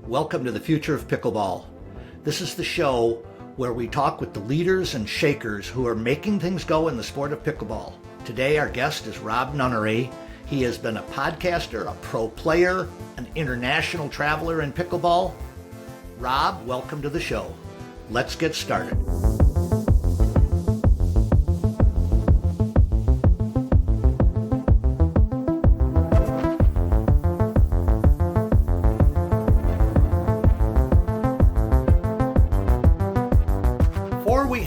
Welcome to the Future of Pickleball. This is the show where we talk with the leaders and shakers who are making things go in the sport of pickleball. Today our guest is Rob Nunnery. He has been a podcaster, a pro player, an international traveler in pickleball. Rob, welcome to the show. Let's get started.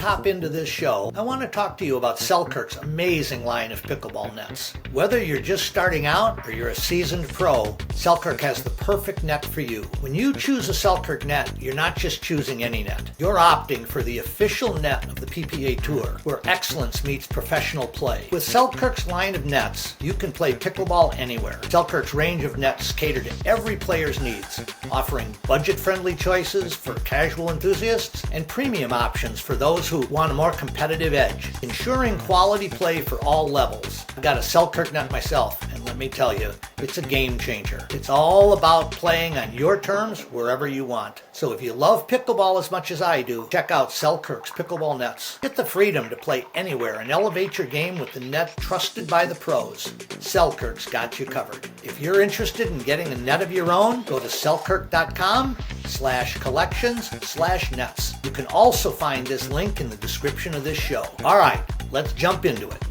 Hop into this show, I want to talk to you about Selkirk's amazing line of pickleball nets. Whether you're just starting out or you're a seasoned pro, Selkirk has the perfect net for you. When you choose a Selkirk net, you're not just choosing any net. You're opting for the official net of the PPA Tour, where excellence meets professional play. With Selkirk's line of nets, you can play pickleball anywhere. Selkirk's range of nets cater to every player's needs, offering budget-friendly choices for casual enthusiasts and premium options for those who want a more competitive edge, ensuring quality play for all levels. I've got a Selkirk net myself, and let me tell you, it's a game changer. It's all about playing on your terms wherever you want. So if you love pickleball as much as I do, check out Selkirk's pickleball nets. Get the freedom to play anywhere and elevate your game with the net trusted by the pros. Selkirk's got you covered. If you're interested in getting a net of your own, go to selkirk.com/collections/nets. You can also find this link in the description of this show. All right, let's jump into it.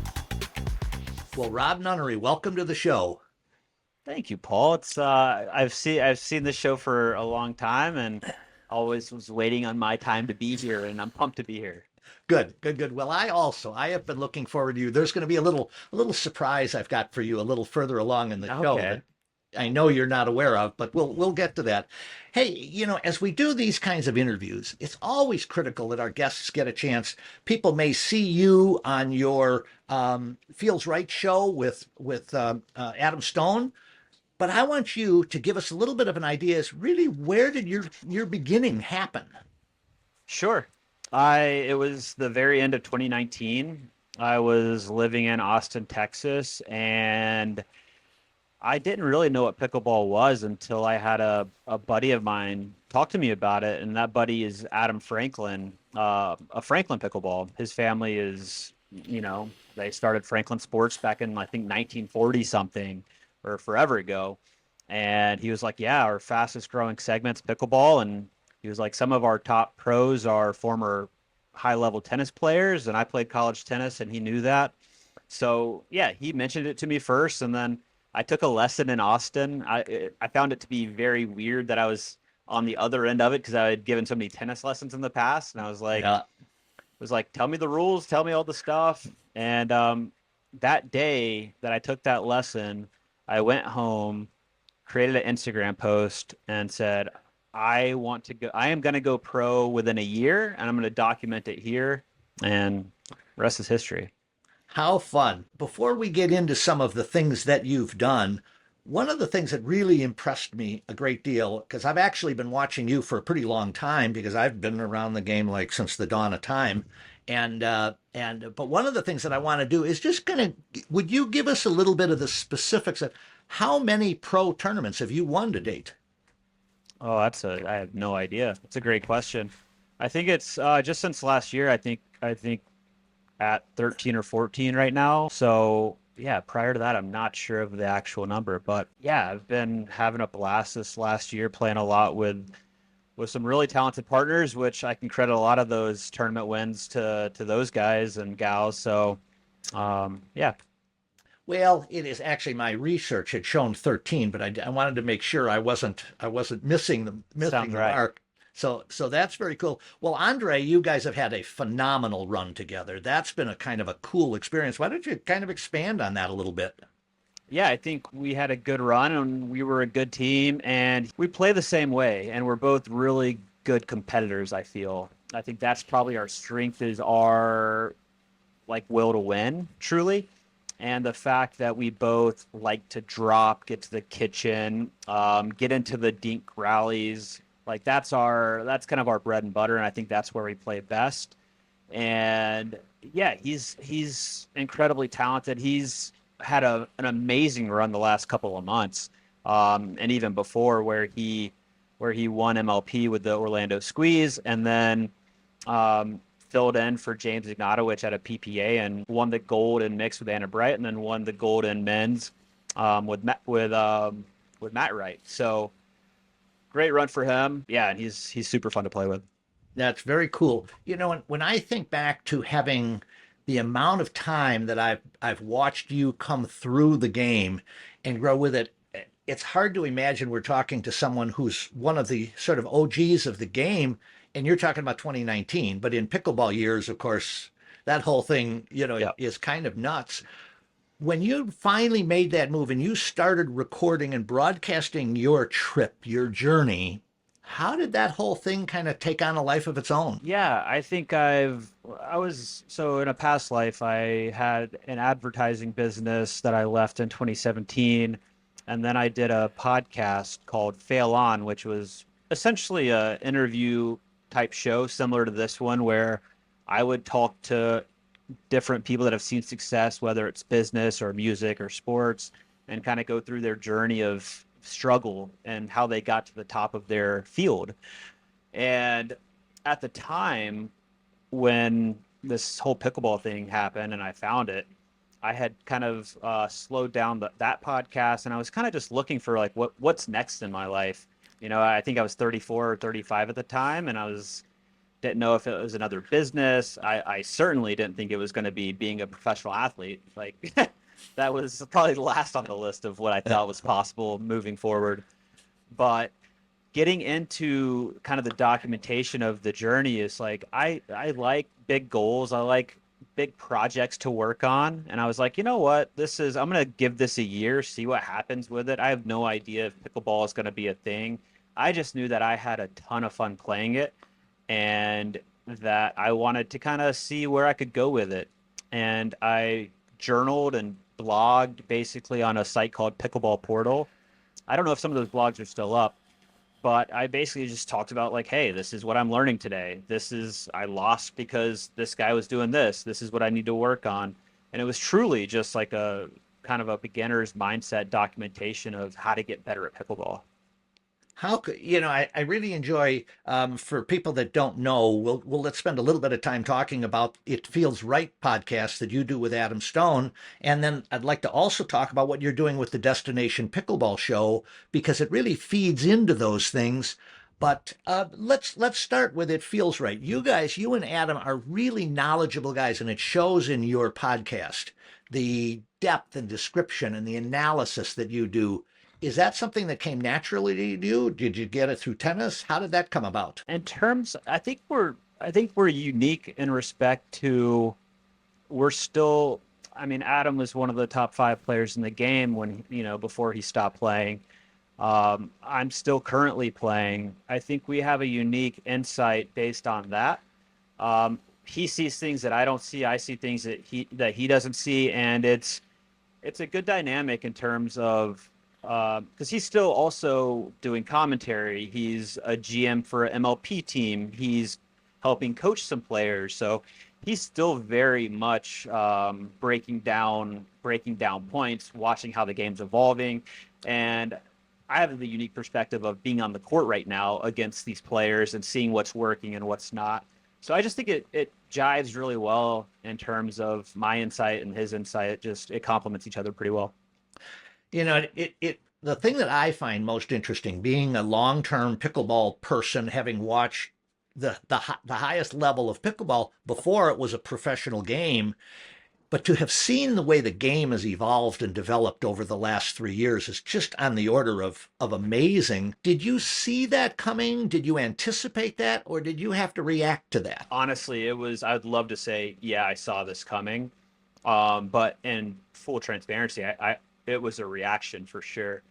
Well, Rob Nunnery, welcome to the show. Thank you, Paul. It's I've seen this show for a long time and always was waiting on my time to be here, and I'm pumped to be here. Good. Well, I have been looking forward to you. There's going to be a little surprise I've got for you a little further along in the show that I know you're not aware of, but we'll get to that. Hey, as we do these kinds of interviews, it's always critical that our guests get a chance. People may see you on your Feels Right show with Adam Stone, but I want you to give us a little bit of an idea as really where did your beginning happen? Sure. It was the very end of 2019. I was living in Austin, Texas, and I didn't really know what pickleball was until I had a buddy of mine talk to me about it, and that buddy is Adam Franklin, of Franklin Pickleball. His family is, they started Franklin Sports back in, I think, 1940 something, or forever ago. And he was like, yeah, our fastest growing segment's pickleball. And he was like, some of our top pros are former high level tennis players. And I played college tennis, and he knew that. So yeah, he mentioned it to me first. And then I took a lesson in Austin. I found it to be very weird that I was on the other end of it, because I had given so many tennis lessons in the past. And I was like, tell me the rules, tell me all the stuff. And that day that I took that lesson, I went home, created an Instagram post, and said, I am going to go pro within a year, and I'm going to document it here. And the rest is history. How fun. Before we get into some of the things that you've done, one of the things that really impressed me a great deal, because I've actually been watching you for a pretty long time, because I've been around the game like since the dawn of time. But one of the things that I want to do is would you give us a little bit of the specifics of how many pro tournaments have you won to date? Oh, I have no idea. That's a great question. I think it's just since last year. I think at 13 or 14 right now. So yeah, prior to that, I'm not sure of the actual number, but yeah, I've been having a blast this last year, playing a lot with some really talented partners, which I can credit a lot of those tournament wins to those guys and gals. So yeah. Well, it is actually, my research had shown 13, but I wanted to make sure I wasn't missing the mark. So that's very cool. Well, Andre, you guys have had a phenomenal run together. That's been a kind of a cool experience. Why don't you kind of expand on that a little bit? Yeah, I think we had a good run, and we were a good team, and we play the same way, and we're both really good competitors, I feel. I think that's probably our strength, is our will to win, truly. And the fact that we both like to drop, get to the kitchen, get into the dink rallies, that's kind of our bread and butter, and I think that's where we play best. And yeah, he's incredibly talented. He's had an amazing run the last couple of months, and even before, where he where he won MLP with the Orlando Squeeze, and then filled in for James Ignatowicz at a PPA and won the gold in mixed with Anna Bright, and then won the gold in men's with Matt Wright. So great run for him. Yeah, and he's super fun to play with. That's very cool. When I think back to having the amount of time that I've watched you come through the game and grow with it, it's hard to imagine we're talking to someone who's one of the sort of OGs of the game, and you're talking about 2019. But in pickleball years, of course, that whole thing, Yeah. is kind of nuts. When you finally made that move and you started recording and broadcasting your trip, your journey, how did that whole thing kind of take on a life of its own? Yeah, I think so in a past life, I had an advertising business that I left in 2017. And then I did a podcast called Fail On, which was essentially a interview type show similar to this one, where I would talk to different people that have seen success, whether it's business or music or sports, and kind of go through their journey of struggle and how they got to the top of their field. And at the time when this whole pickleball thing happened and I found it, I had kind of slowed down that podcast, and I was kind of just looking for like what's next in my life. I think I was 34 or 35 at the time, and didn't know if it was another business. I certainly didn't think it was going to be being a professional athlete. Like that was probably the last on the list of what I thought was possible moving forward. But getting into kind of the documentation of the journey is like I like big goals. I like big projects to work on. And I was like, you know what? I'm going to give this a year, see what happens with it. I have no idea if pickleball is going to be a thing. I just knew that I had a ton of fun playing it and that I wanted to kind of see where I could go with it. And I journaled and blogged basically on a site called Pickleball Portal. I don't know if some of those blogs are still up, but I basically just talked about like, hey, this is what I'm learning today. I lost because this guy was doing this. This is what I need to work on. And it was truly just like a kind of a beginner's mindset documentation of how to get better at pickleball. How could I really enjoy for people that don't know, let's spend a little bit of time talking about It Feels Right podcast that you do with Adam Stone, and then I'd like to also talk about what you're doing with the Destination Pickleball Show, because it really feeds into those things. But let's start with It Feels Right. You and Adam are really knowledgeable guys, and it shows in your podcast the depth and description and the analysis that you do. Is that something that came naturally to you? Did you get it through tennis? How did that come about? I think we're unique in respect to we're still. I mean, Adam was one of the top 5 players in the game when before he stopped playing. I'm still currently playing. I think we have a unique insight based on that. He sees things that I don't see. I see things that he doesn't see, and it's a good dynamic in terms of because he's still also doing commentary. He's a GM for an MLP team. He's helping coach some players. So he's still very much breaking down points, watching how the game's evolving. And I have the unique perspective of being on the court right now against these players and seeing what's working and what's not. So I just think it jives really well in terms of my insight and his insight. It complements each other pretty well. The thing that I find most interesting, being a long-term pickleball person, having watched the highest level of pickleball before it was a professional game, but to have seen the way the game has evolved and developed over the last 3 years is just on the order of amazing. Did you see that coming? Did you anticipate that, or did you have to react to that? Honestly, I'd love to say, yeah, I saw this coming. But in full transparency, it was a reaction for sure.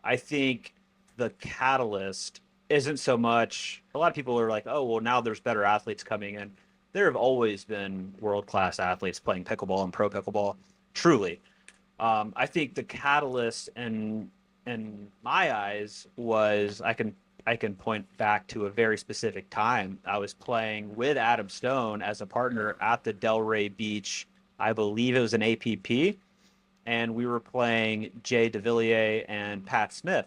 I think the catalyst isn't so much. A lot of people are like, oh, well, now there's better athletes coming in. There have always been world-class athletes playing pickleball and pro pickleball, truly. I think the catalyst in my eyes was I can point back to a very specific time. I was playing with Adam Stone as a partner at the Delray Beach. I believe it was an APP, and we were playing Jay DeVilliers and Pat Smith.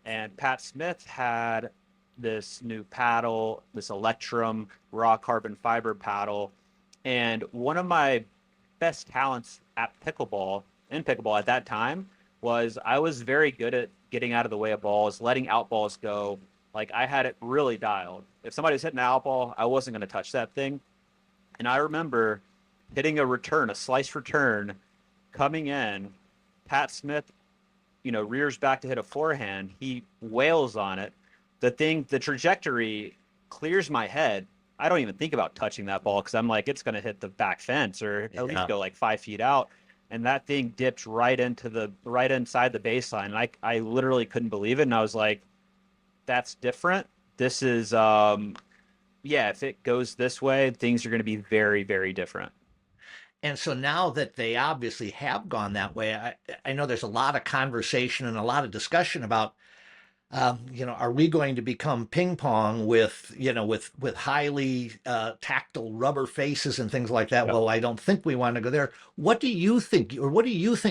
And Pat Smith had this new paddle, this Electrum raw carbon fiber paddle. And one of my best talents in pickleball at that time, was I was very good at getting out of the way of balls, letting out balls go. Like I had it really dialed. If somebody was hitting an out ball, I wasn't going to touch that thing. And I remember hitting a slice return, coming in. Pat Smith, rears back to hit a forehand. He wails on it. The trajectory clears my head. I don't even think about touching that ball because I'm like, it's going to hit the back fence or at least go like 5 feet out. And that thing dipped right inside the baseline. And I literally couldn't believe it. And I was like, that's different. This is, if it goes this way, things are going to be very, very different. And so now that they obviously have gone that way, I know there's a lot of conversation and a lot of discussion about, are we going to become ping pong with highly tactile rubber faces and things like that? Yep. Well, I don't think we want to go there. What do you think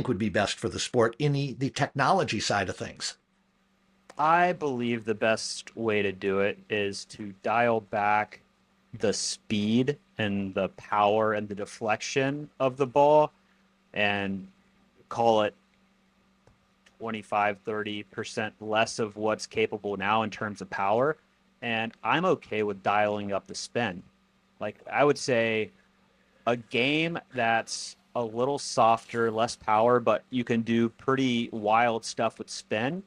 would be best for the sport in the technology side of things? I believe the best way to do it is to dial back the speed and the power and the deflection of the ball and call it 25-30% less of what's capable now in terms of power. And I'm okay with dialing up the spin. Like I would say a game that's a little softer, less power, but you can do pretty wild stuff with spin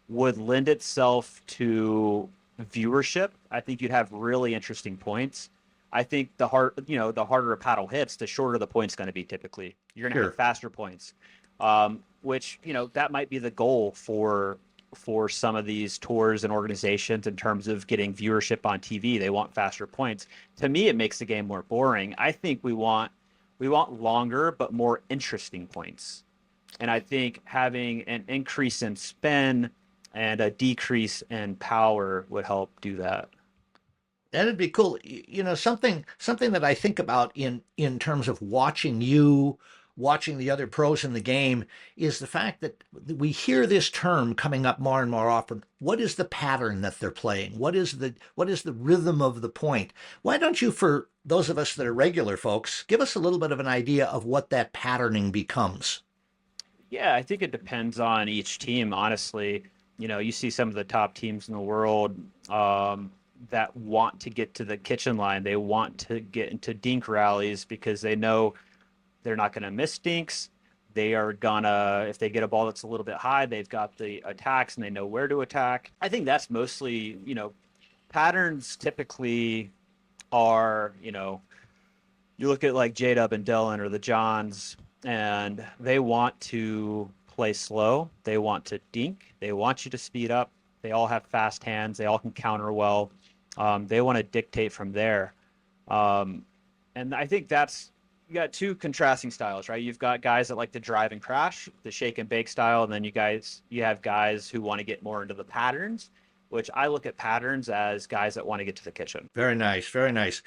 would lend itself to viewership. I think you'd have really interesting points. I think the harder a paddle hits, the shorter the point's going to be. Typically, you're going to have faster points, which that might be the goal for some of these tours and organizations in terms of getting viewership on TV. They want faster points. To me, it makes the game more boring. I think we want longer but more interesting points, and I think having an increase in spin and a decrease in power would help do that. That'd be cool. Something that I think about in terms of watching the other pros in the game is the fact that we hear this term coming up more and more often. What is the pattern that they're playing? What is the rhythm of the point? Why don't you, for those of us that are regular folks, give us a little bit of an idea of what that patterning becomes? Yeah, I think it depends on each team, honestly. You see some of the top teams in the world that want to get to the kitchen line. They want to get into dink rallies because they know they're not going to miss dinks. They are gonna, if they get a ball that's a little bit high, they've got the attacks and they know where to attack. I think that's mostly, patterns typically are, you look at like J-Dub and Dylan or the Johns, and they want to play slow. They want to dink. They want you to speed up. They all have fast hands. They all can counter well. They want to dictate from there. And I think you got two contrasting styles, right? You've got guys that like to drive and crash, the shake and bake style, and then you have guys who want to get more into the patterns, which I look at patterns as guys that want to get to the kitchen. Very nice, very nice.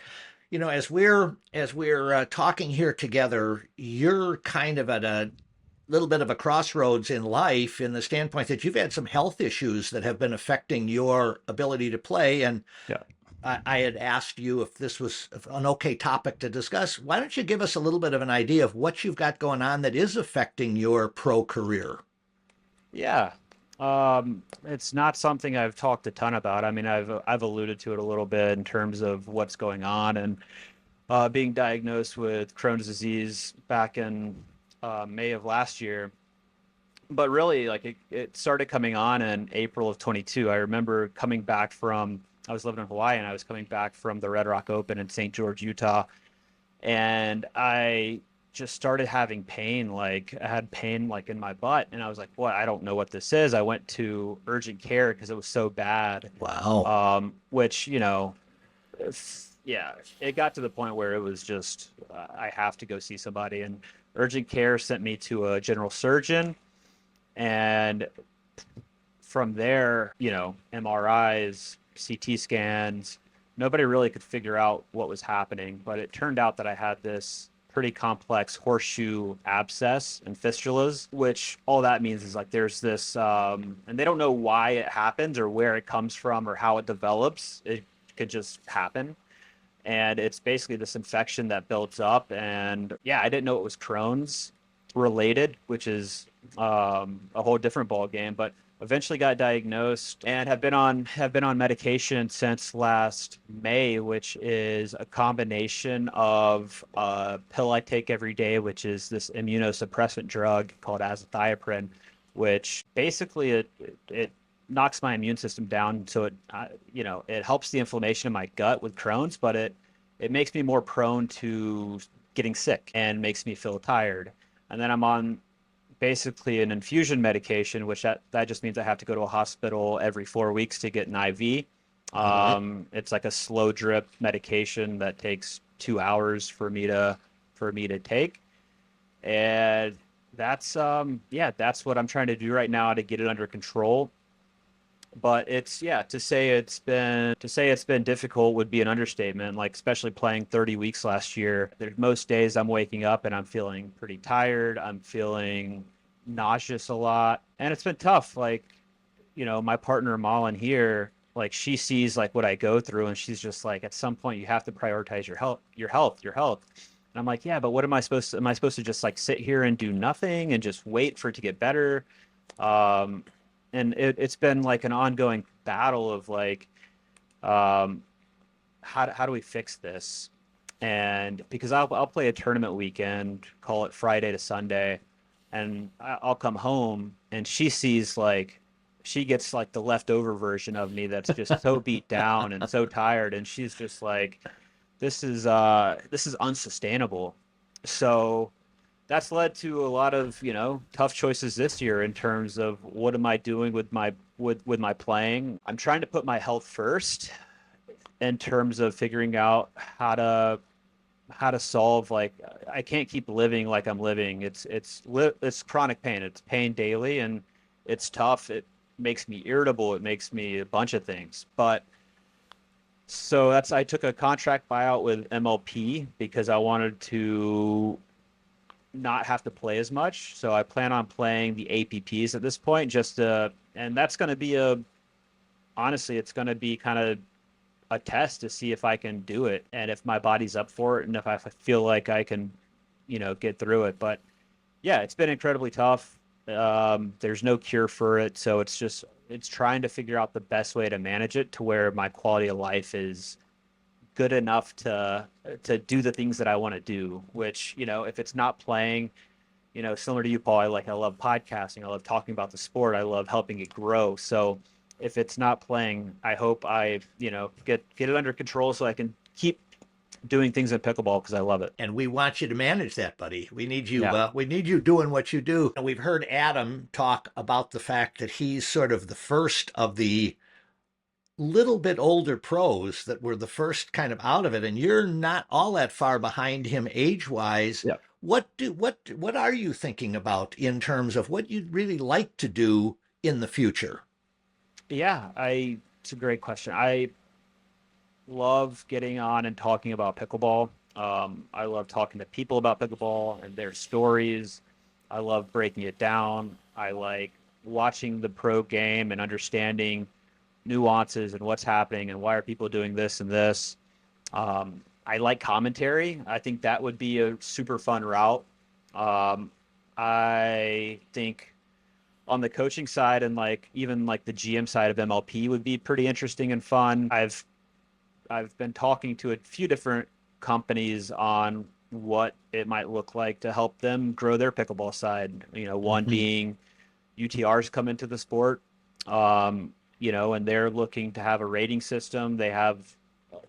As we're talking here together, you're kind of at a little bit of a crossroads in life in the standpoint that you've had some health issues that have been affecting your ability to play. And Yeah. I had asked you if this was an okay topic to discuss. Why don't you give us a little bit of an idea of what you've got going on that is affecting your pro career? Yeah. It's not something I've talked a ton about. I mean, I've alluded to it a little bit in terms of what's going on and being diagnosed with Crohn's disease back in May of last year. But really, like it started coming on in April of 22. I remember I was living in Hawaii and I was coming back from the Red Rock Open in St. George, Utah. And I just started having pain. Like I had pain like in my butt. And I was like, what? I don't know what this is. I went to urgent care because it was so bad. Wow. Which, it got to the point where it was just, I have to go see somebody. And urgent care sent me to a general surgeon. And from there, MRIs, CT scans, nobody really could figure out what was happening. But it turned out that I had this pretty complex horseshoe abscess and fistulas, which all that means is like there's this, and they don't know why it happens or where it comes from or how it develops. It could just happen. And it's basically this infection that builds up. And yeah, I didn't know it was Crohn's related, which is a whole different ball game. But eventually got diagnosed and have been on medication since last May, which is a combination of a pill I take every day, which is this immunosuppressant drug called azathioprine, which basically it knocks my immune system down, so it helps the inflammation in my gut with Crohn's, but it makes me more prone to getting sick and makes me feel tired. And then I'm on basically an infusion medication, which that just means I have to go to a hospital every 4 weeks to get an IV. It's like a slow drip medication that takes 2 hours for me to take. And that's that's what I'm trying to do right now to get it under control. But to say it's been difficult would be an understatement, like especially playing 30 weeks last year. There's most days I'm waking up and I'm feeling pretty tired. I'm feeling nauseous a lot. And it's been tough. Like, my partner Malin here, like she sees like what I go through and she's just like, at some point you have to prioritize your health. And I'm like, yeah, but what am I supposed to just like sit here and do nothing and just wait for it to get better? Um, and it's been like an ongoing battle of like, um, how do we fix this? And because I'll play a tournament weekend, call it Friday to Sunday, and I'll come home and she gets like the leftover version of me that's just so beat down and so tired, and she's just like, this is unsustainable. So that's led to a lot of tough choices this year in terms of what am I doing with my playing. I'm trying to put my health first in terms of figuring out how to solve, like, I can't keep living like I'm living. It's chronic pain. It's pain daily, and it's tough. It makes me irritable. It makes me a bunch of things. But so I took a contract buyout with MLP because I wanted to not have to play as much. So I plan on playing the APPs at this point, and that's going to be honestly, it's going to be kind of a test to see if I can do it and if my body's up for it and if I feel like I can, get through it. But yeah, it's been incredibly tough. There's no cure for it. So it's trying to figure out the best way to manage it to where my quality of life is good enough to do the things that I want to do, which, if it's not playing, similar to you, Paul, I love podcasting. I love talking about the sport. I love helping it grow. So if it's not playing, I hope I, get it under control so I can keep doing things in pickleball because I love it. And we want you to manage that, buddy. We need you. Yeah. We need you doing what you do. And we've heard Adam talk about the fact that he's sort of the first of the little bit older pros that were the first kind of out of it, and you're not all that far behind him age-wise. Yeah. What are you thinking about in terms of what you'd really like to do in the future? Yeah, it's a great question. I love getting on and talking about pickleball. I love talking to people about pickleball and their stories. I love breaking it down. I like watching the pro game and understanding nuances and what's happening and why are people doing this and this. I like commentary. I think that would be a super fun route. I think on the coaching side and like even like the GM side of MLP would be pretty interesting and fun. I've been talking to a few different companies on what it might look like to help them grow their pickleball side. One being UTR's come into the sport, and they're looking to have a rating system. They have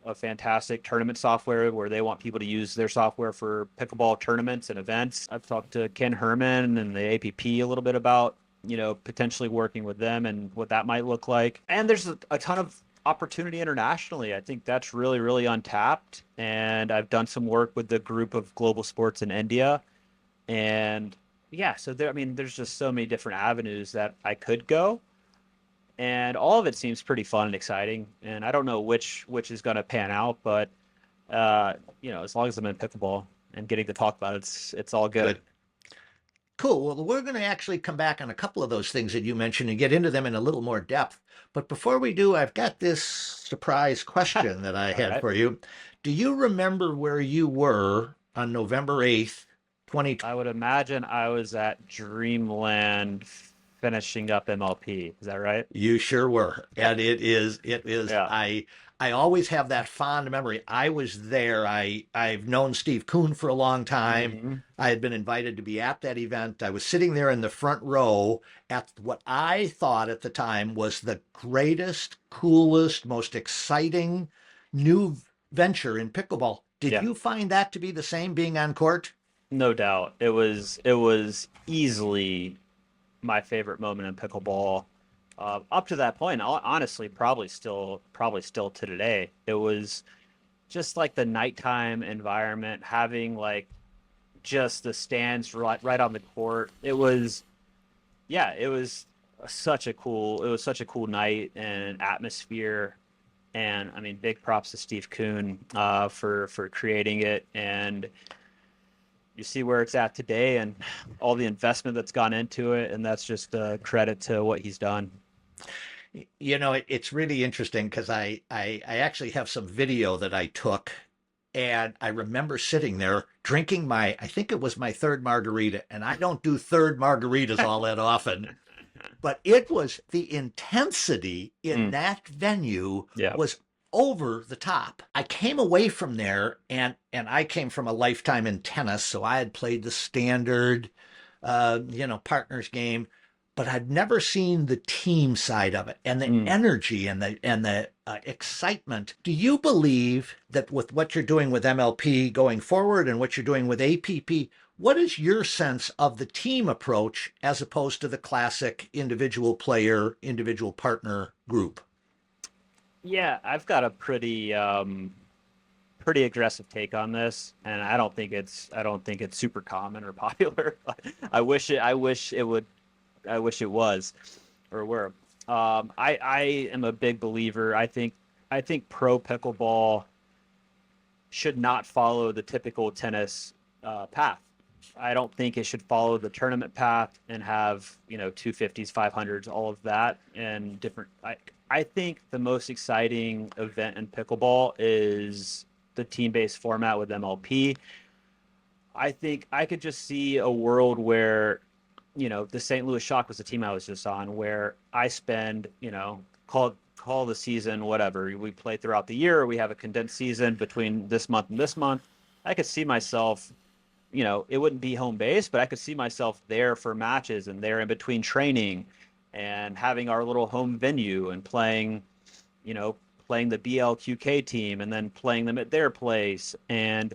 a fantastic tournament software where they want people to use their software for pickleball tournaments and events. I've talked to Ken Herman and the APP a little bit about, potentially working with them and what that might look like. And there's a ton of opportunity internationally. I think that's really, really untapped. And I've done some work with the group of global sports in India. And yeah, so there's just so many different avenues that I could go. And all of it seems pretty fun and exciting. And I don't know which is going to pan out, but as long as I'm in pickleball, and getting to talk about it. It's all good. Cool. Well, we're going to actually come back on a couple of those things that you mentioned and get into them in a little more depth. But before we do, I've got this surprise question that I All had right. for you. Do you remember where you were on November 8th, 2020? I would imagine I was at Dreamland finishing up MLP. Is that right? You sure were. And Yeah. I always have that fond memory. I was there. I've known Steve Kuhn for a long time. Hmm. I had been invited to be at that event. I was sitting there in the front row at what I thought at the time was the greatest, coolest, most exciting new venture in pickleball. Did Yeah. you find that to be the same being on court? No doubt. It was easily my favorite moment in pickleball. Up to that point, honestly, probably still to today. It was just like the nighttime environment, having like just the stands right on the court. Yeah, it was such a cool night and atmosphere. And I mean, big props to Steve Kuhn for creating it. And you see where it's at today and all the investment that's gone into it, and that's just a credit to what he's done. You know, it's really interesting because I actually have some video that I took, and I remember sitting there drinking I think it was my third margarita, and I don't do third margaritas all that often, but it was the intensity in Mm, that venue yeah. was over the top. I came away from there, and I came from a lifetime in tennis, so I had played the standard, partners game, but I'd never seen the team side of it and the Mm. energy and the excitement. Do you believe that with what you're doing with MLP going forward and what you're doing with APP, what is your sense of the team approach as opposed to the classic individual player, individual partner group? Yeah, I've got a pretty aggressive take on this, and I don't think it's super common or popular. I wish it was or were. I am a big believer. I think pro pickleball should not follow the typical tennis path. I don't think it should follow the tournament path and have 250s, 500s, all of that, and different. I think the most exciting event in pickleball is the team-based format with MLP. I think I could just see a world where, the St. Louis Shock was the team I was just on, where I spend, call the season whatever. We play throughout the year, or we have a condensed season between this month and this month. I could see myself, it wouldn't be home base, but I could see myself there for matches and there in between training and having our little home venue and you know, playing the BLQK team and then playing them at their place. And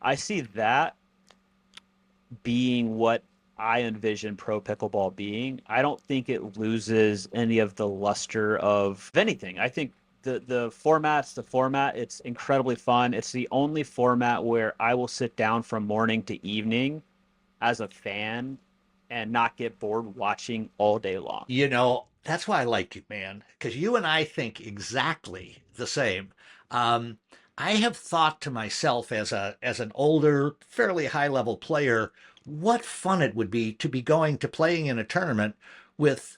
I see that being what I envision pro pickleball being. I don't think it loses any of the luster of anything. I think the format's the format. It's incredibly fun. It's the only format where I will sit down from morning to evening as a fan and not get bored watching all day long. That's why I like you, man, because you and I think exactly the same. Um, I have thought to myself as an older, fairly high level player, what fun it would be to be going to playing in a tournament with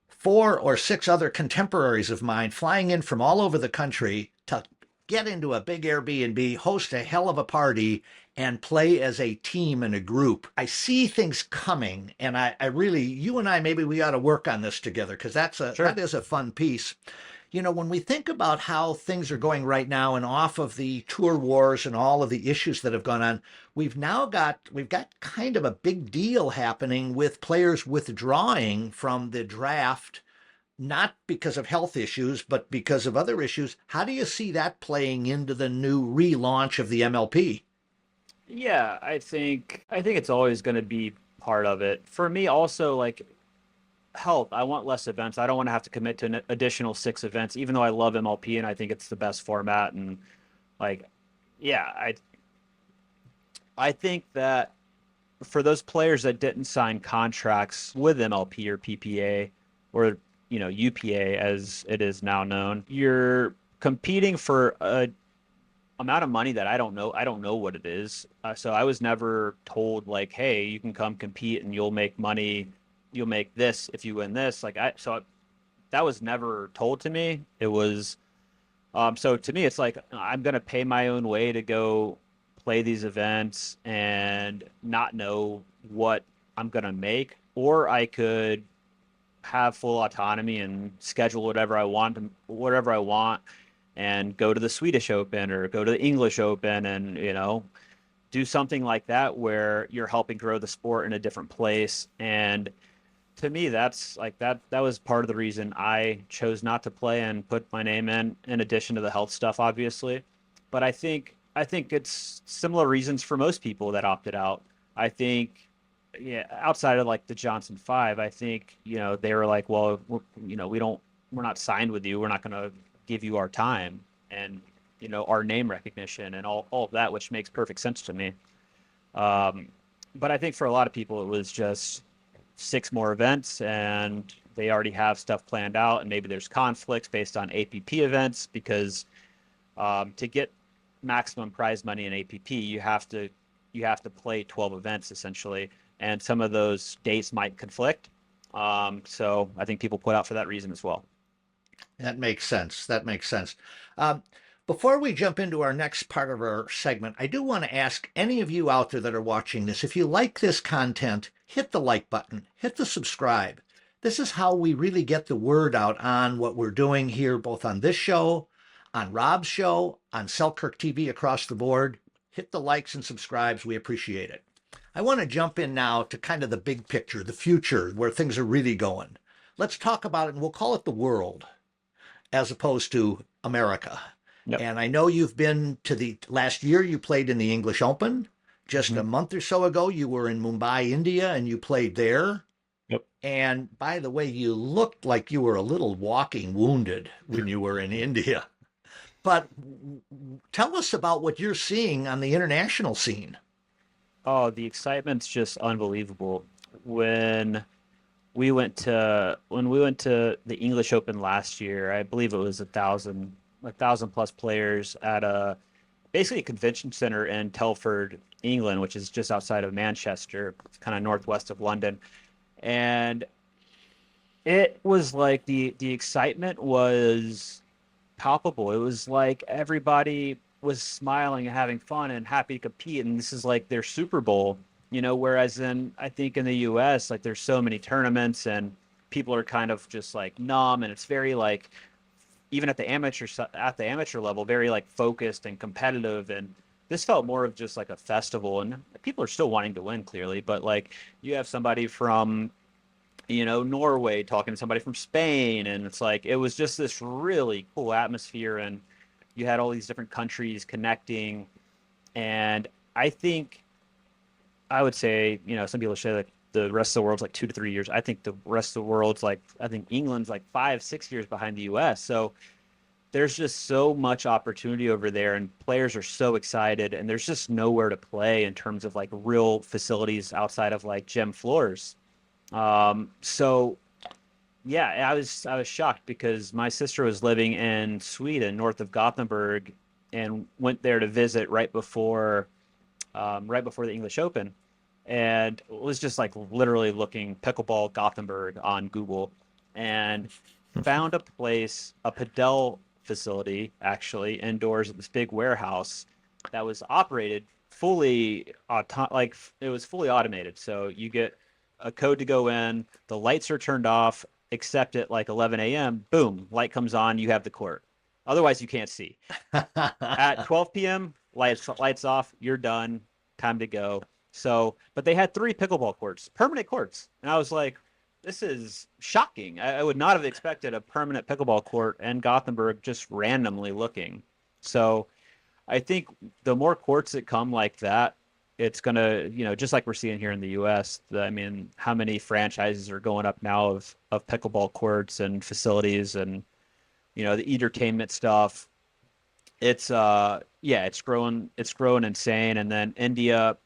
4 or 6 other contemporaries of mine flying in from all over the country to get into a big Airbnb, host a hell of a party, and play as a team and a group. I see things coming, and I really, you and I, maybe we ought to work on this together because that Sure. is a fun piece. When we think about how things are going right now and off of the tour wars and all of the issues that have gone on, we've got kind of a big deal happening with players withdrawing from the draft, not because of health issues, but because of other issues. How do you see that playing into the new relaunch of the MLP? Yeah, I think it's always going to be part of it. For me also, like, health, I want less events. I don't want to have to commit to an additional 6 events, even though I love MLP and I think it's the best format. And like, yeah, I think that for those players that didn't sign contracts with MLP or PPA or UPA as it is now known, you're competing for a amount of money that I don't know what it is. So I was never told like, hey, you can come compete and you'll make money. You'll make this if you win this. That was never told to me. It was so to me, it's like I'm gonna pay my own way to go play these events and not know what I'm gonna make, or I could have full autonomy and schedule whatever I want, and go to the Swedish Open or go to the English Open, and do something like that where you're helping grow the sport in a different place. And to me, that's like that was part of the reason I chose not to play and put my name in addition to the health stuff, obviously. But I think it's similar reasons for most people that opted out. I think, yeah, outside of like the Johnson Five, I think, they were like, well, we're not signed with you. We're not going to give you our time and, our name recognition and all of that, which makes perfect sense to me. Um, but I think for a lot of people, it was just six more events and they already have stuff planned out, and maybe there's conflicts based on APP events because to get maximum prize money in APP, you have to play 12 events essentially, and some of those dates might conflict. So I think people put out for that reason as well. That makes sense. That makes sense. Um, Before we jump into our next part of our segment, I do want to ask any of you out there that are watching this, if you like this content, hit the like button, hit the subscribe. This is how we really get the word out on what we're doing here, both on this show, on Rob's show, on Selkirk TV across the board. Hit the likes and subscribes. We appreciate it. I want to jump in now to kind of the big picture, the future, where things are really going. Let's talk about it, and we'll call it the world as opposed to America. Yep. And I know you've been to the last year you played in the English Open. Just a month or so ago, you were in Mumbai, India, and you played there. Yep. And by the way, you looked like you were a little walking wounded when you were in India. But tell us about what you're seeing on the international scene. Oh, the excitement's just unbelievable. When we went to the English Open last year, I believe it was a thousand plus players at a basically a convention center in Telford, England, which is just outside of Manchester, kind of northwest of London. And it was like the excitement was palpable. It was like everybody was smiling and having fun and happy to compete, and this is like their Super Bowl. Whereas I think in the US, like there's so many tournaments and people are kind of just like numb, and it's very like, even at the amateur level, very like focused and competitive. And this felt more of just like a festival, and people are still wanting to win clearly, but like you have somebody from Norway talking to somebody from Spain, and it's like it was just this really cool atmosphere, and you had all these different countries connecting. And I think I would say, some people say like the rest of the world's like 2 to 3 years. I think the rest of the world's like, I think England's like 5, 6 years behind the US. So there's just so much opportunity over there, and players are so excited, and there's just nowhere to play in terms of like real facilities outside of like gym floors. So yeah, I was shocked because my sister was living in Sweden, north of Gothenburg, and went there to visit right before the English Open, and was just like literally looking pickleball Gothenburg on Google, and found a Padel facility actually indoors at this big warehouse that was operated like it was fully automated. So you get a code to go in, the lights are turned off, except at like 11 a.m. Boom, light comes on, you have the court. Otherwise, you can't see. At 12 p.m., lights off, you're done, time to go. So, but they had 3 pickleball courts, permanent courts, and I was like, this is shocking. I would not have expected a permanent pickleball court in Gothenburg just randomly looking. So I think the more courts that come like that, it's gonna, just like we're seeing here in the U.S. I mean, how many franchises are going up now of pickleball courts and facilities, and the entertainment stuff. It's yeah, it's growing insane. And then India,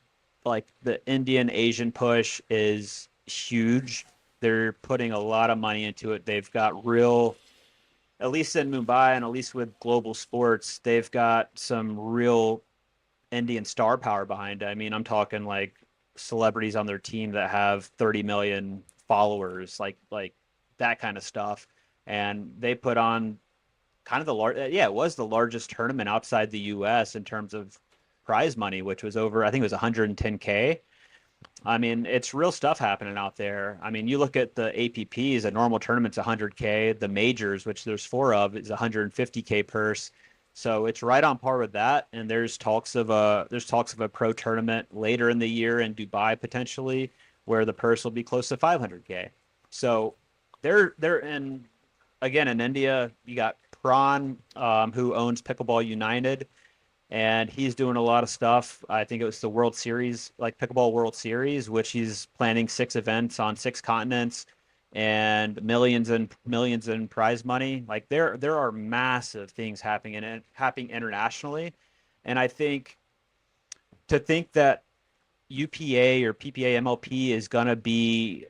like the Indian Asian push is huge. They're putting a lot of money into it. They've got real at least in Mumbai and at least with global sports, they've got some real Indian star power behind it. I mean, I'm talking like celebrities on their team that have 30 million followers, like that kind of stuff. And they put on kind of it was the largest tournament outside the US in terms of prize money, which was over, I think it was 110K. I mean, it's real stuff happening out there. I mean, you look at the APPs, a normal tournament's 100K, the majors, which there's four of, is 150K purse. So it's right on par with that. And there's talks of a pro tournament later in the year in Dubai potentially, where the purse will be close to 500K. So they're in, again, in India. You got Prawn, who owns Pickleball United, and he's doing a lot of stuff. I think it was the World Series, like Pickleball World Series, which he's planning 6 events on 6 continents and millions and millions in prize money. Like there are massive things happening internationally, and I think to think that UPA or PPA MLP is gonna be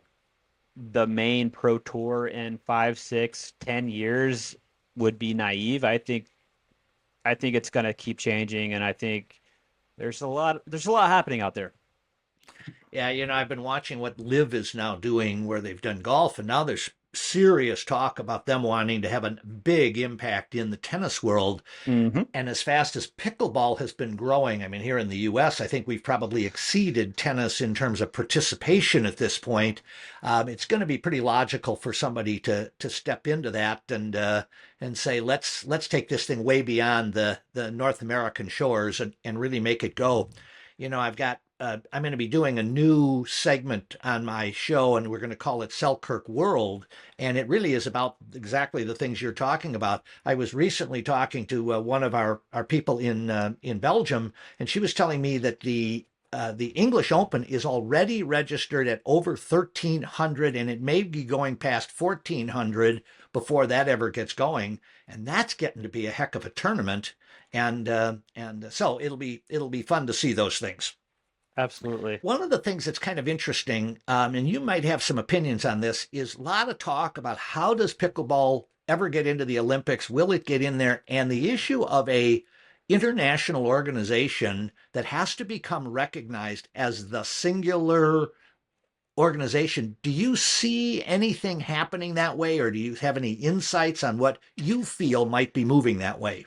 the main pro tour in 5, 6, 10 years would be naive. I think it's going to keep changing, and I think there's a lot happening out there. Yeah, I've been watching what Liv is now doing where they've done golf, and now there's serious talk about them wanting to have a big impact in the tennis world. Hmm. And as fast as pickleball has been growing, I mean, here in the US, I think we've probably exceeded tennis in terms of participation at this point. It's going to be pretty logical for somebody to step into that and say, let's take this thing way beyond the North American shores and really make it go. I'm going to be doing a new segment on my show, and we're going to call it Selkirk World. And it really is about exactly the things you're talking about. I was recently talking to one of our people in Belgium, and she was telling me that the English Open is already registered at over 1,300, and it may be going past 1,400 before that ever gets going. And that's getting to be a heck of a tournament. And so it'll be fun to see those things. Absolutely. One of the things that's kind of interesting, and you might have some opinions on this, is a lot of talk about how does pickleball ever get into the Olympics? Will it get in there? And the issue of a international organization that has to become recognized as the singular organization. Do you see anything happening that way, or do you have any insights on what you feel might be moving that way?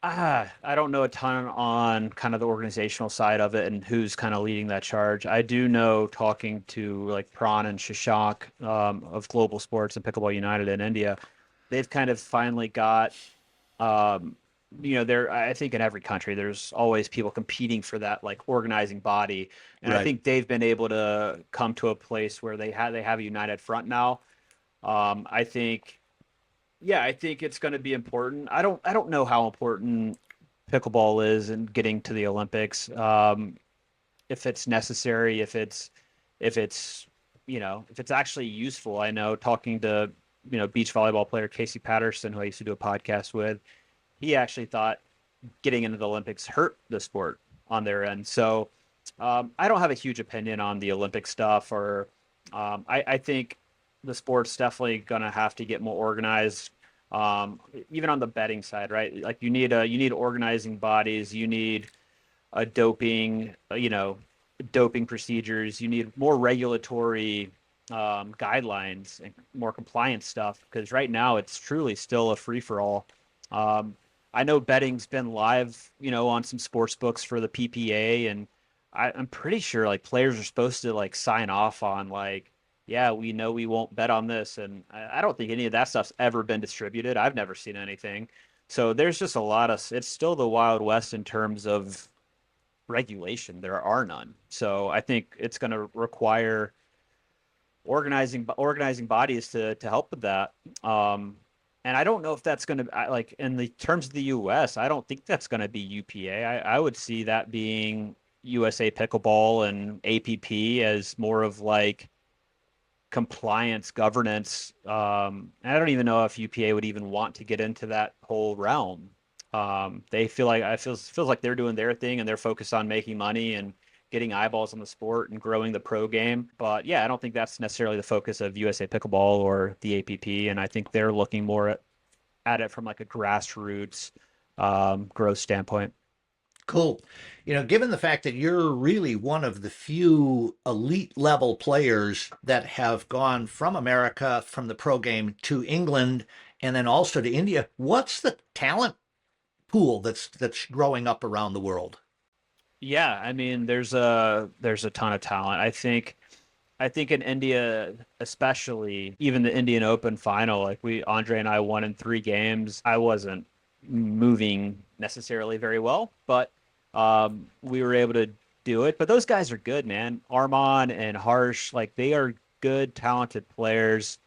I don't know a ton on kind of the organizational side of it and who's kind of leading that charge. I do know, talking to like Prawn and Shashank, of Global Sports and Pickleball United in India, they've kind of finally got, um, there. I think in every country there's always people competing for that like organizing body, and I Right. think they've been able to come to a place where they have a united front now. I think Yeah, I think it's going to be important. I don't know how important pickleball is in getting to the Olympics. If it's necessary, if it's if it's actually useful. I know, talking to beach volleyball player Casey Patterson, who I used to do a podcast with, he actually thought getting into the Olympics hurt the sport on their end. So I don't have a huge opinion on the Olympic stuff, or I think the sport's definitely gonna have to get more organized. Even on the betting side, right? Like you need organizing bodies, you need a doping procedures, you need more regulatory guidelines and more compliance stuff, because right now it's truly still a free for all. Um, I know betting's been live, on some sports books for the PPA, and I'm pretty sure like players are supposed to like sign off on like, yeah, we know we won't bet on this, and I don't think any of that stuff's ever been distributed. I've never seen anything. So there's just a lot of it's still the Wild West in terms of regulation. There are none. So I think it's going to require organizing bodies to help with that. And I don't know if that's going to, like, in the terms of the U.S. I don't think that's going to be UPA. I would see that being USA Pickleball and APP as more of like compliance governance. And I don't even know if UPA would even want to get into that whole realm. They feel like feels like they're doing their thing and they're focused on making money and getting eyeballs on the sport and growing the pro game. But yeah, I don't think that's necessarily the focus of USA Pickleball or the APP. And I think they're looking more at at it from like a grassroots growth standpoint. Cool. Given the fact that you're really one of the few elite level players that have gone from America, from the pro game to England, and then also to India, what's the talent pool that's growing up around the world? Yeah, I mean, there's a ton of talent. I think in India, especially, even the Indian Open final, like Andre and I won in 3 games. I wasn't moving necessarily very well, but we were able to do it. But those guys are good, man. Arman and Harsh, like they are good, talented players.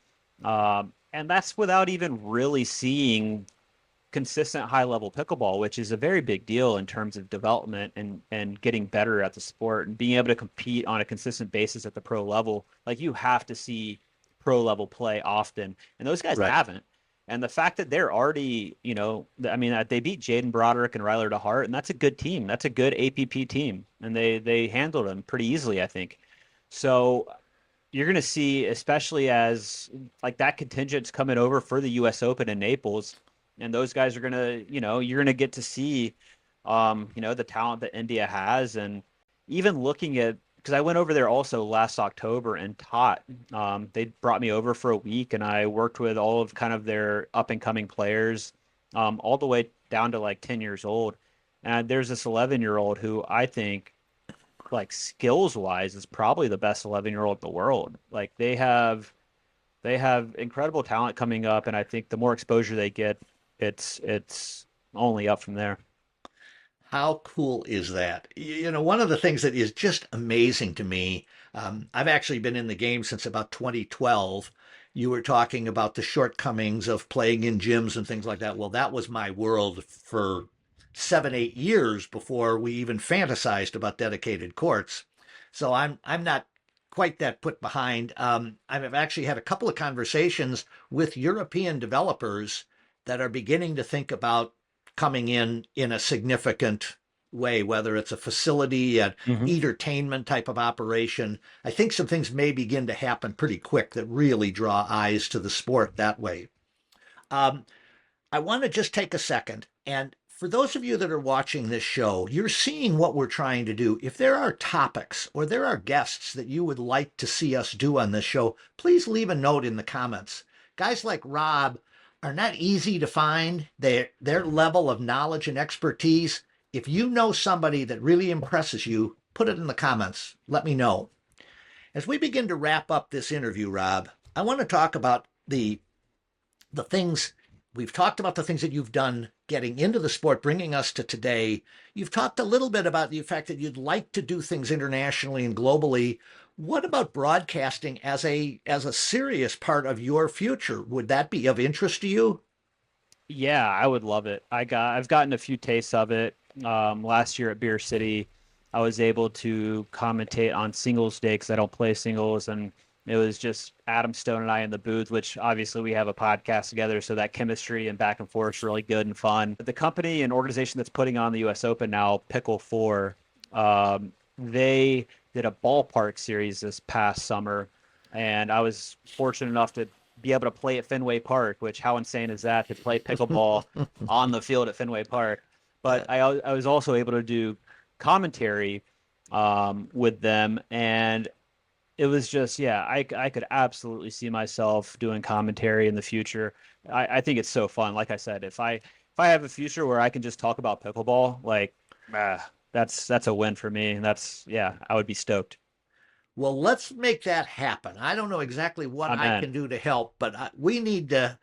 And that's without even really seeing consistent high level pickleball, which is a very big deal in terms of development and getting better at the sport and being able to compete on a consistent basis at the pro level. Like you have to see pro level play often, and those guys Right. haven't. And the fact that they're already, I mean, they beat Jaden Broderick and Ryler DeHart, and that's a good team. That's a good APP team, and they handled them pretty easily, I think. So you're going to see, especially as like that contingent's coming over for the U.S. Open in Naples, and those guys are going to, you're going to get to see, the talent that India has, and even looking at because I went over there also last October and taught. They brought me over for a week, and I worked with all of kind of their up and coming players, all the way down to like 10 years old. And there's this 11-year-old who I think like skills wise is probably the best 11-year-old in the world. Like they have incredible talent coming up, and I think the more exposure they get, it's only up from there. How cool is that? One of the things that is just amazing to me, I've actually been in the game since about 2012. You were talking about the shortcomings of playing in gyms and things like that. Well, that was my world for 7, 8 years before we even fantasized about dedicated courts. So I'm not quite that put behind. I've actually had a couple of conversations with European developers that are beginning to think about coming in a significant way, whether it's a facility, an Hmm. entertainment type of operation. I think some things may begin to happen pretty quick that really draw eyes to the sport that way. Um, I want to just take a second. And for those of you that are watching this show, you're seeing what we're trying to do. If there are topics or there are guests that you would like to see us do on this show, please leave a note in the comments. Guys like Rob are not easy to find. Their level of knowledge and expertise. If you know somebody that really impresses you, put it in the comments. Let me know. As we begin to wrap up this interview, Rob, I want to talk about the things we've talked about, the things that you've done getting into the sport, bringing us to today. You've talked a little bit about the fact that you'd like to do things internationally and globally. What about broadcasting as a serious part of your future? Would that be of interest to you? Yeah, I would love it. I've gotten a few tastes of it. Last year at Beer City, I was able to commentate on singles day because I don't play singles, and it was just Adam Stone and I in the booth, which obviously we have a podcast together, so that chemistry and back and forth is really good and fun. The company and organization that's putting on the U.S. Open now, Pickle 4, they did a ballpark series this past summer, and I was fortunate enough to be able to play at Fenway Park, which how insane is that to play pickleball on the field at Fenway Park? But I was also able to do commentary with them, and it was just yeah, I could absolutely see myself doing commentary in the future. I think it's so fun. Like I said, if I have a future where I can just talk about pickleball, like that's a win for me. And that's yeah, I would be stoked. Well, let's make that happen. I don't know exactly what I Amen. can do to help, but we need to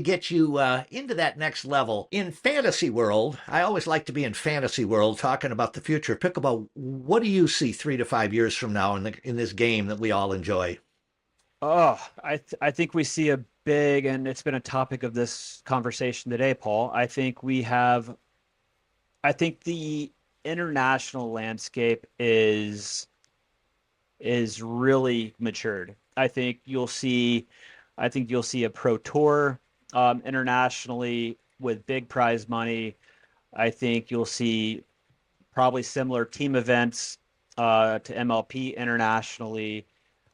get you into that next level in fantasy world. I always like to be in fantasy world, talking about the future of pickleball. What do you see 3 to 5 years from now in this game that we all enjoy? Oh, I think we see a big, and it's been a topic of this conversation today, Paul. I think the international landscape is really matured. I think you'll see a pro tour internationally with big prize money. I think you'll see probably similar team events to MLP internationally.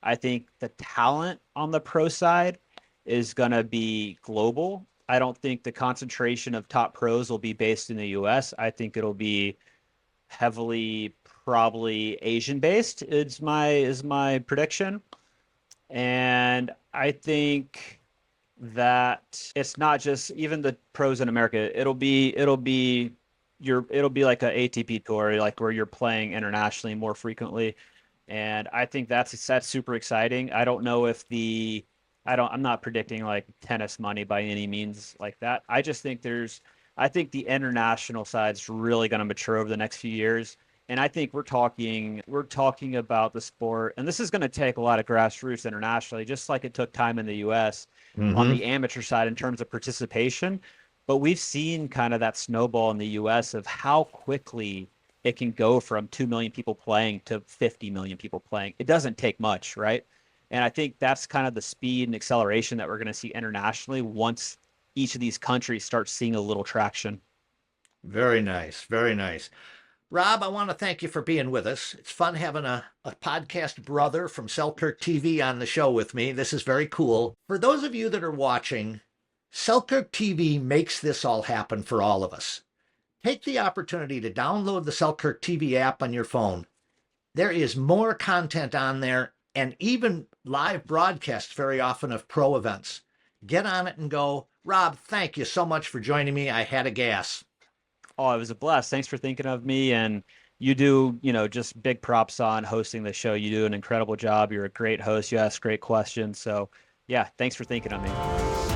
I think the talent on the pro side is going to be global. I don't think the concentration of top pros will be based in the US. I think it'll be heavily probably Asian based is my prediction. And I think that it's not just even the pros in America. It'll be like a ATP tour, like where you're playing internationally more frequently. And I think that's super exciting. I don't know if I'm not predicting like tennis money by any means like that. I think the international side's really going to mature over the next few years. And I think we're talking about the sport, and this is going to take a lot of grassroots internationally, just like it took time in the US on Mm-hmm. the amateur side in terms of participation. But we've seen kind of that snowball in the US of how quickly it can go from 2 million people playing to 50 million people playing. It doesn't take much, right? And I think that's kind of the speed and acceleration that we're going to see internationally once each of these countries starts seeing a little traction. Very nice. Very nice. Rob, I want to thank you for being with us. It's fun having a podcast brother from Selkirk TV on the show with me. This is very cool. For those of you that are watching, Selkirk TV makes this all happen for all of us. Take the opportunity to download the Selkirk TV app on your phone. There is more content on there and even live broadcasts very often of pro events. Get on it and go. Rob, thank you so much for joining me. I had a gas. Oh, it was a blast. Thanks for thinking of me. And you do, just big props on hosting the show. You do an incredible job. You're a great host. You ask great questions. So, yeah, thanks for thinking of me.